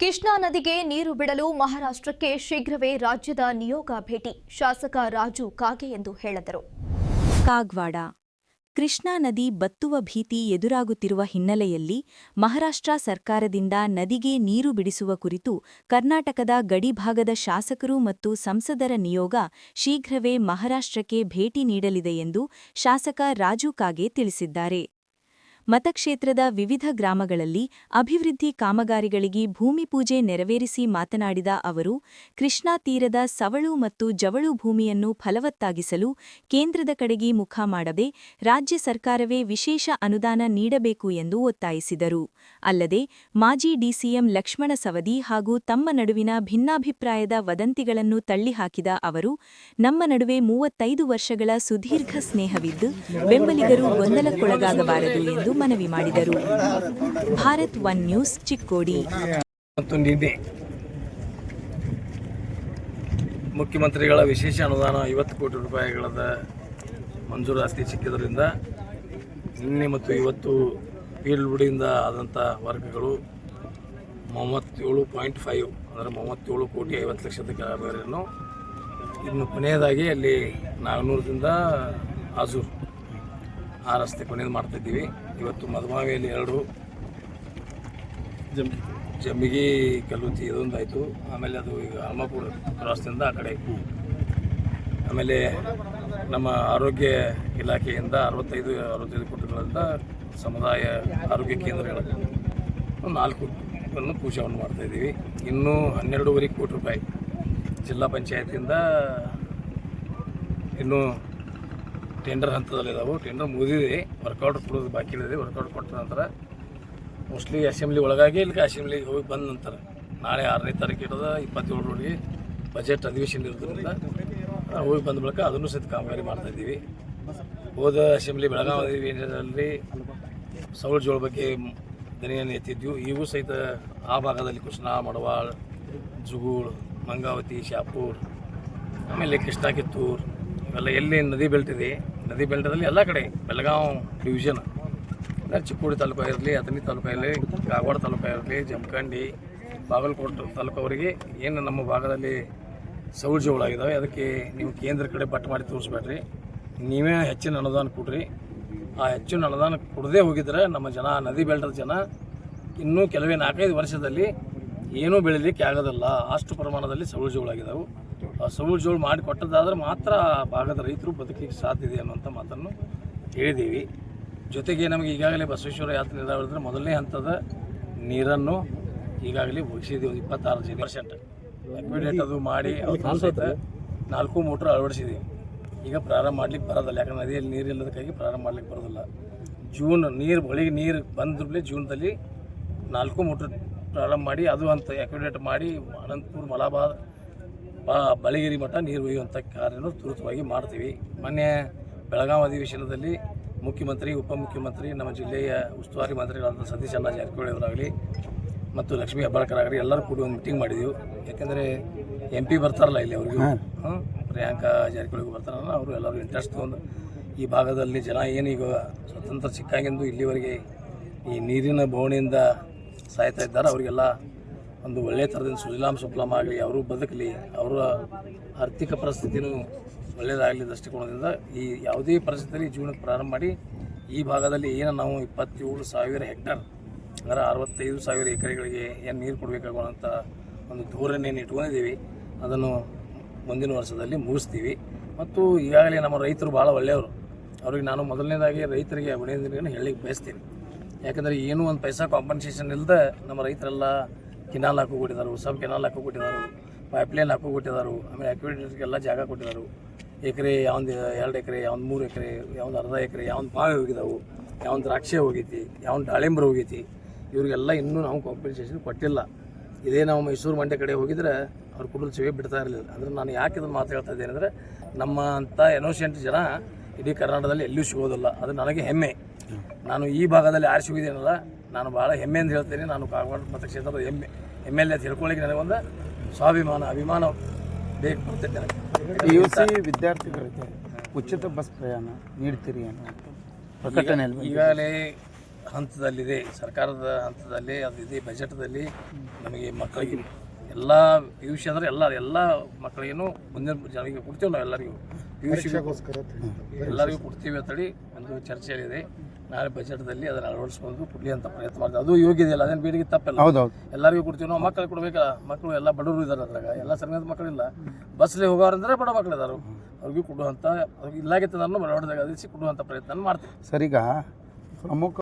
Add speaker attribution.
Speaker 1: ಕೃಷ್ಣಾ ನದಿಗೆ ನೀರು ಬಿಡಲು ಮಹಾರಾಷ್ಟ್ರಕ್ಕೆ ಶೀಘ್ರವೇ ರಾಜ್ಯದ ನಿಯೋಗ ಭೇಟಿ, ಶಾಸಕ ರಾಜು ಕಾಗೆ ಎಂದು ಹೇಳಿದರು.
Speaker 2: ಕಾಗವಾಡ ಕೃಷ್ಣಾ ನದಿ ಬತ್ತುವ ಭೀತಿ ಎದುರಾಗುತ್ತಿರುವ ಹಿನ್ನೆಲೆಯಲ್ಲಿ ಮಹಾರಾಷ್ಟ್ರ ಸರ್ಕಾರದಿಂದ ನದಿಗೆ ನೀರು ಬಿಡಿಸುವ ಕುರಿತು ಕರ್ನಾಟಕದ ಗಡಿಭಾಗದ ಶಾಸಕರು ಮತ್ತು ಸಂಸದರ ನಿಯೋಗ ಶೀಘ್ರವೇ ಮಹಾರಾಷ್ಟ್ರಕ್ಕೆ ಭೇಟಿ ನೀಡಲಿದೆ ಎಂದು ಶಾಸಕ ರಾಜು ಕಾಗೆ ತಿಳಿಸಿದ್ದಾರೆ. ಮತಕ್ಷೇತ್ರದ ವಿವಿಧ ಗ್ರಾಮಗಳಲ್ಲಿ ಅಭಿವೃದ್ಧಿ ಕಾಮಗಾರಿಗಳಿಗೆ ಭೂಮಿ ಪೂಜೆ ನೆರವೇರಿಸಿ ಮಾತನಾಡಿದ ಅವರು, ಕೃಷ್ಣಾ ತೀರದ ಸವಳು ಮತ್ತು ಜವಳು ಭೂಮಿಯನ್ನು ಫಲವತ್ತಾಗಿಸಲು ಕೇಂದ್ರದ ಕಡೆಗೆ ಮುಖ ಮಾಡದೆ ರಾಜ್ಯ ಸರ್ಕಾರವೇ ವಿಶೇಷ ಅನುದಾನ ನೀಡಬೇಕು ಎಂದು ಒತ್ತಾಯಿಸಿದರು. ಅಲ್ಲದೆ ಮಾಜಿ ಡಿಸಿಎಂ ಲಕ್ಷ್ಮಣ ಸವದಿ ಹಾಗೂ ತಮ್ಮ ನಡುವಿನ ಭಿನ್ನಾಭಿಪ್ರಾಯದ ವದಂತಿಗಳನ್ನು ತಳ್ಳಿಹಾಕಿದ ಅವರು, ನಮ್ಮ ನಡುವೆ 35 ವರ್ಷಗಳ ಸುದೀರ್ಘ ಸ್ನೇಹವಿದ್ದು ಬೆಂಬಲಿಗರು ಗೊಂದಲಕ್ಕೊಳಗಾಗಬಾರದು ಎಂದು ಮನವಿ ಮಾಡಿದರು. Bharat one news, Chikkodi.
Speaker 3: ಮುಖ್ಯಮಂತ್ರಿಗಳ ವಿಶೇಷ ಅನುದಾನ 50 ಕೋಟಿ ರೂಪಾಯಿಗಳದ ಮಂಜೂರಾತಿ ಸಿಕ್ಕಿದ್ದರಿಂದ ನಿನ್ನೆ ಮತ್ತು ಇವತ್ತು ಫೀಲ್ಡ್ವುಡಿಂದ ಆದಂಥ ವರ್ಗಗಳು 37.5 ಅಂದರೆ 37 ಕೋಟಿ 50 ಲಕ್ಷದ ಕಾಮಗಾರಿಯನ್ನು ಇನ್ನು ಕೊನೆಯದಾಗಿ ಅಲ್ಲಿ ನಾಗನೂರದಿಂದ ಆಜೂರು ಆ ರಸ್ತೆ ಕೊನೆಯದು ಮಾಡ್ತಾಯಿದ್ದೀವಿ. ಇವತ್ತು ಮಧುಮಾವಿಯಲ್ಲಿ 2, ಜಂಬಿಗಿ ಕಲ್ಲುತಿ ಇದೊಂದಾಯಿತು. ಆಮೇಲೆ ಅದು ಈಗ ಅಲ್ಮಾಪುರ ಕ್ರಾಸ್ನಿಂದ ಆ ಕಡೆ. ಆಮೇಲೆ ನಮ್ಮ ಆರೋಗ್ಯ ಇಲಾಖೆಯಿಂದ 65 ಕೋಟಿಗಳಿಂದ ಸಮುದಾಯ ಆರೋಗ್ಯ ಕೇಂದ್ರಗಳು 4 ಪೂಜೆಯನ್ನು ಮಾಡ್ತಾಯಿದ್ದೀವಿ. ಇನ್ನೂ 12.5 ಕೋಟಿ ರೂಪಾಯಿ ಜಿಲ್ಲಾ ಪಂಚಾಯತಿಯಿಂದ ಇನ್ನೂ ಟೆಂಡರ್ ಹಂತದಲ್ಲಿದ್ದಾವೆ. ಟೆಂಡರ್ ಮುಗಿದಿದೆ, ವರ್ಕೌಟ್ ಕೊಡೋದು ಬಾಕಿ ಇದೆ. ವರ್ಕೌಟ್ ಕೊಟ್ಟ ನಂತರ ಮೋಸ್ಟ್ಲಿ ಅಸೆಂಬ್ಲಿ ಒಳಗಾಗಿ ಇಲ್ಲಿಗೆ ಅಸೆಂಬ್ಲಿಗೆ ಹೋಗಿ ಬಂದ ನಂತರ ನಾಳೆ 6ನೇ ತಾರೀಕು ಇರೋದ 27ರೊಳಗೆ ಬಜೆಟ್ ಅಧಿವೇಶನ ಇರೋದ್ರಿಂದ ಹೋಗಿ ಬಂದ ಬಳಿಕ ಅದನ್ನು ಸಹಿತ ಕಾಮಗಾರಿ ಮಾಡ್ತಾಯಿದ್ದೀವಿ. ಹೋದ ಅಸೆಂಬ್ಲಿ ಬೆಳಗಾವಿ ಅಧಿವೇಶನದಲ್ಲಿ ಸೌಳು ಜೋಳ ಬಗ್ಗೆ ದನಿಯನ್ನು ಎತ್ತಿದ್ವಿ. ಈಗೂ ಸಹಿತ ಆ ಭಾಗದಲ್ಲಿ ಕೃಷ್ಣಾ, ಮಡವಾಳ, ಜುಗೂಳು, ಮಂಗಾವತಿ, ಶಾಪೂರ್, ಆಮೇಲೆ ಕೃಷ್ಣಾ, ಕಿತ್ತೂರು ಇವೆಲ್ಲ ಎಲ್ಲಿ ನದಿ ಬೆಲ್ಟ್ ಇದೆ, ನದಿ ಬೆಲ್ಟದಲ್ಲಿ ಎಲ್ಲ ಕಡೆ ಬೆಳಗಾವಿ ಡಿವಿಷನ್ ಚಿಕ್ಕೋಡಿ ತಾಲೂಕು ಇರಲಿ, ಅಥಣಿ ತಾಲೂಕು ಇರಲಿ, ಕಾಗವಾಡ ತಾಲೂಕು ಇರಲಿ, ಜಮಖಂಡಿ, ಬಾಗಲಕೋಟೆ ತಾಲೂಕವರೆಗೆ ಏನು ನಮ್ಮ ಭಾಗದಲ್ಲಿ ಸೌಳು ಜೋಳ ಆಗಿದ್ದಾವೆ, ಅದಕ್ಕೆ ನೀವು ಕೇಂದ್ರ ಕಡೆ ಬಟ್ ಮಾಡಿ ತೋರಿಸ್ಬೇಡ್ರಿ, ನೀವೇ ಹೆಚ್ಚಿನ ಅನುದಾನ ಕೊಡ್ರಿ. ಆ ಹೆಚ್ಚಿನ ಅನುದಾನ ಕೊಡದೇ ಹೋಗಿದ್ರೆ ನಮ್ಮ ಜನ, ನದಿ ಬೆಲ್ಟದ ಜನ ಇನ್ನೂ ಕೆಲವೇ 4-5 ವರ್ಷದಲ್ಲಿ ಏನೂ ಬೆಳೀಲಿಕ್ಕೆ ಆಗೋದಿಲ್ಲ. ಅಷ್ಟು ಪ್ರಮಾಣದಲ್ಲಿ ಸೌಳು ಜೋಳ ಆಗಿದ್ದಾವೆ. ಆ ಸೌಳು ಜೋಳ ಮಾಡಿ ಕೊಟ್ಟದ್ದಾದ್ರೆ ಮಾತ್ರ ಭಾಗದ ರೈತರು ಬದುಕಲಿಕ್ಕೆ ಸಾಧ್ಯ ಇದೆ ಅನ್ನೋಂಥ ಮಾತನ್ನು ಹೇಳಿದ್ದೀವಿ. ಜೊತೆಗೆ ನಮಗೆ ಈಗಾಗಲೇ ಬಸವೇಶ್ವರ ಯಾತ್ರೆ ನೀರಾವರಿ ಮೊದಲನೇ ಹಂತದ ನೀರನ್ನು ಈಗಾಗಲೇ ಮುಗಿಸಿದ್ದೀವಿ. 26% ಅಕ್ವಿಡೇಟ್ ಅದು ಮಾಡಿ ಸಹಿತ 4 ಮೋಟ್ರ್ ಅಳವಡಿಸಿದ್ದೀವಿ. ಈಗ ಪ್ರಾರಂಭ ಮಾಡ್ಲಿಕ್ಕೆ ಬರೋದಿಲ್ಲ, ಯಾಕಂದ್ರೆ ನದಿಯಲ್ಲಿ ನೀರಿಲ್ಲದಕ್ಕಾಗಿ ಪ್ರಾರಂಭ ಮಾಡ್ಲಿಕ್ಕೆ ಬರೋದಿಲ್ಲ. ಜೂನ್ ಹೊಳಿಗೆ ನೀರು ಬಂದ್ರೇ ಜೂನ್ದಲ್ಲಿ 4 ಮೋಟ್ರ್ ಪ್ರಾರಂಭ ಮಾಡಿ ಅದು ಅಂತ ಅಕ್ವಿಡೇಟ್ ಮಾಡಿ ಅನಂತಪುರ, ಮಲಾಬಾದ್, ಬಳಿಗಿರಿ ಮಠ ನೀರು ಒಯ್ಯುವಂಥ ಕಾರ್ಯವನ್ನು ತ್ವರಿತವಾಗಿ ಮಾಡ್ತೀವಿ. ಮೊನ್ನೆ ಬೆಳಗಾವಿ ಅಧಿವೇಶನದಲ್ಲಿ ಮುಖ್ಯಮಂತ್ರಿ, ಉಪಮುಖ್ಯಮಂತ್ರಿ, ನಮ್ಮ ಜಿಲ್ಲೆಯ ಉಸ್ತುವಾರಿ ಮಂತ್ರಿಗಳಾದ ಸತೀಶ್ ಅಣ್ಣ ಜಾರಕಿಹೊಳಿ ಅವರಾಗಲಿ ಮತ್ತು ಲಕ್ಷ್ಮೀ ಹೆಬ್ಬಾಳ್ಕರ್ ಆಗಲಿ ಎಲ್ಲರೂ ಕೂಡಿ ಒಂದು ಮೀಟಿಂಗ್ ಮಾಡಿದೆವು. ಯಾಕೆಂದರೆ MP ಬರ್ತಾರಲ್ಲ ಇಲ್ಲಿ ಅವ್ರಿಗೆ, ಪ್ರಿಯಾಂಕಾ ಜಾರಕಿಹೊಳಿಗೂ ಬರ್ತಾರಲ್ಲ, ಅವರು ಎಲ್ಲರೂ ಇಂಟ್ರೆಸ್ಟ್ ತೊಗೊಂಡು ಈ ಭಾಗದಲ್ಲಿ ಜನ ಏನು ಈಗ ಸ್ವತಂತ್ರ ಸಿಕ್ಕಾಗಿಂದು ಇಲ್ಲಿವರೆಗೆ ಈ ನೀರಿನ ಬೋಣಿಯಿಂದ ಸಾಯ್ತಾ ಇದ್ದಾರೆ, ಅವರಿಗೆಲ್ಲ ಒಂದು ಒಳ್ಳೆಯ ಥರದಿಂದ ಸುಜಲಾಮ್ ಆಗಲಿ, ಅವರು ಬದುಕಲಿ, ಅವರ ಆರ್ಥಿಕ ಪರಿಸ್ಥಿತಿನೂ ಒಳ್ಳೆಯದಾಗಲಿ ದೃಷ್ಟಿಕೋನದಿಂದ ಈ ಯಾವುದೇ ಪರಿಸ್ಥಿತಿಯಲ್ಲಿ ಜೀವನಕ್ಕೆ ಪ್ರಾರಂಭ ಮಾಡಿ ಈ ಭಾಗದಲ್ಲಿ ಏನು ನಾವು 27,000 ಹೆಕ್ಟರ್ ಅಂದರೆ 65,000 ಎಕರೆಗಳಿಗೆ ಏನು ನೀರು ಕೊಡಬೇಕಾಗುವಂಥ ಒಂದು ಧೋರಣೆಯನ್ನು ಇಟ್ಕೊಂಡಿದ್ದೀವಿ. ಅದನ್ನು ಮುಂದಿನ ವರ್ಷದಲ್ಲಿ ಮುಗಿಸ್ತೀವಿ. ಮತ್ತು ಈಗಾಗಲೇ ನಮ್ಮ ರೈತರು ಭಾಳ ಒಳ್ಳೆಯವರು. ಅವ್ರಿಗೆ ನಾನು ಮೊದಲನೇದಾಗಿ ರೈತರಿಗೆ ಅಭಿನಂದನೆಯನ್ನು ಹೇಳಲಿಕ್ಕೆ ಬಯಸ್ತೀನಿ. ಯಾಕಂದರೆ ಏನೂ ಒಂದು ಪೈಸಾ ಕಾಂಪನ್ಸೇಷನ್ ಇಲ್ಲದೆ ನಮ್ಮ ರೈತರೆಲ್ಲ ಕೆನಾಲ್ ಹಾಕೋಬಿಟ್ಟಿದ್ದಾರೆ, ಸಬ್ ಕೆನಾಲ್ ಹಾಕೋಬಿಟ್ಟಿದ್ದಾರೆ, ಪೈಪ್ಲೈನ್ ಹಾಕೋಬಿಟ್ಟಿದ್ದಾರೆ, ಆಮೇಲೆ ಅಕ್ವಿಡೇಟರ್ಗೆಲ್ಲ ಜಾಗ ಕೊಟ್ಟಿದ್ದಾರೆ. ಎಕರೆ ಯಾವ್ದು 2 ಎಕರೆ, ಯಾವ್ದು 3 ಎಕರೆ, ಯಾವ್ದು ಅರ್ಧ ಎಕರೆ, ಯಾವ್ದು ಮಾವೆ ಹೋಗಿದ್ದಾವೆ, ಯಾವ್ದು ದ್ರಾಕ್ಷಿ ಹೋಗೈತಿ, ಯಾವ್ದು ದಾಳಿಂಬರ ಹೋಗೈತಿ. ಇವರಿಗೆಲ್ಲ ಇನ್ನೂ ನಾವು ಕಾಂಪನ್ಸೇಷನ್ ಕೊಟ್ಟಿಲ್ಲ. ಇದೇ ನಾವು ಮೈಸೂರು ಮಂಡ್ಯ ಕಡೆ ಹೋಗಿದ್ರೆ ಅವ್ರು ಕುಡಲು ಸೇವೆ ಬಿಡ್ತಾ ಇರಲಿಲ್ಲ. ಅಂದರೆ ನಾನು ಯಾಕೆ ಇದನ್ನು ಮಾತು ಹೇಳ್ತಾ ಇದ್ದೇನೆ ಅಂದರೆ, ನಮ್ಮ ಅಂಥ ಎನೋಷೆಂಟ್ ಜನ ಇಡೀ ಕರ್ನಾಟಕದಲ್ಲಿ ಎಲ್ಲೂ ಸಿಗೋದಿಲ್ಲ. ಅದು ನನಗೆ ಹೆಮ್ಮೆ. ನಾನು ಈ ಭಾಗದಲ್ಲಿ ಆರಿಸಿ ಹೋಗಿದ್ದೇನಲ್ಲ, ನಾನು ಭಾಳ ಹೆಮ್ಮೆ ಅಂತ ಹೇಳ್ತೇನೆ. ನಾನು ಕಾಗವಾಡ ಮತಕ್ಷೇತ್ರದ MLA ಅಂತ ಹೇಳ್ಕೊಳ್ಳಿಕ್ಕೆ ನನಗೊಂದು ಅಭಿಮಾನ ಬೇಕು ಬರ್ತಿದ್ದೇನೆ.
Speaker 4: PUC ವಿದ್ಯಾರ್ಥಿಗಳಿಗೆ ಉಚಿತ ಬಸ್ ಪ್ರಯಾಣ ನೀಡ್ತೀರಿ ಅನ್ನೋ ಪ್ರಕಟಣೆ
Speaker 3: ಈಗಾಗಲೇ ಹಂತದಲ್ಲಿದೆ, ಸರ್ಕಾರದ ಹಂತದಲ್ಲಿ ಅದಿದೆ. ಬಜೆಟ್ದಲ್ಲಿ ನಮಗೆ ಮಕ್ಕಳಿಗೆ ಎಲ್ಲ PUC ಅಂದರೆ ಎಲ್ಲ ಮಕ್ಕಳಿಗೂ ಮುಂದಿನ ಜನರಿಗೆ ಕೊಡ್ತೀವಿ. ನಾವು ಎಲ್ಲರಿಗೂ PUC ಎಲ್ಲರಿಗೂ ಕೊಡ್ತೀವಿ ಅಂತೇಳಿ ಒಂದು ಚರ್ಚೆಯಲ್ಲಿದೆ. ನಾಳೆ ಬಜೆಟ್ದಲ್ಲಿ ಅದನ್ನು ಅಳವಡಿಸ್ಕೊಂಡು ಕೊಡಲಿ ಅಂತ ಪ್ರಯತ್ನ ಮಾಡ್ತೀವಿ. ಅದು ಯೋಗ್ಯ ಇದೆಯಲ್ಲ, ಅದೇನು ಬೇಡಿಕೆ ತಪ್ಪಲ್ಲ. ಎಲ್ಲರಿಗೂ ಕೊಡ್ತೀವಿ. ನಾವು ಮಕ್ಕಳಿಗೆ ಕೊಡಬೇಕಲ್ಲ. ಮಕ್ಕಳು ಎಲ್ಲ ಬಡವರು ಇದ್ದಾರೆ, ಅದ್ರಾಗ ಎಲ್ಲ ಸಂಘದ ಮಕ್ಕಳಿಲ್ಲ. ಬಸ್ಲಿ ಹೋಗೋರಂದ್ರೆ ಬಡ ಮಕ್ಕಳಿದ್ದಾರೆ, ಅವ್ರಿಗೂ ಕೊಡುವಂಥ ಇಲಾಖೆ ತನೂ ಬಡವಡದಾಗ ಅದಿಸಿ ಕೊಡುವಂಥ ಪ್ರಯತ್ನ ಮಾಡ್ತೀವಿ.
Speaker 4: ಸರಿಗ ಪ್ರಮುಖ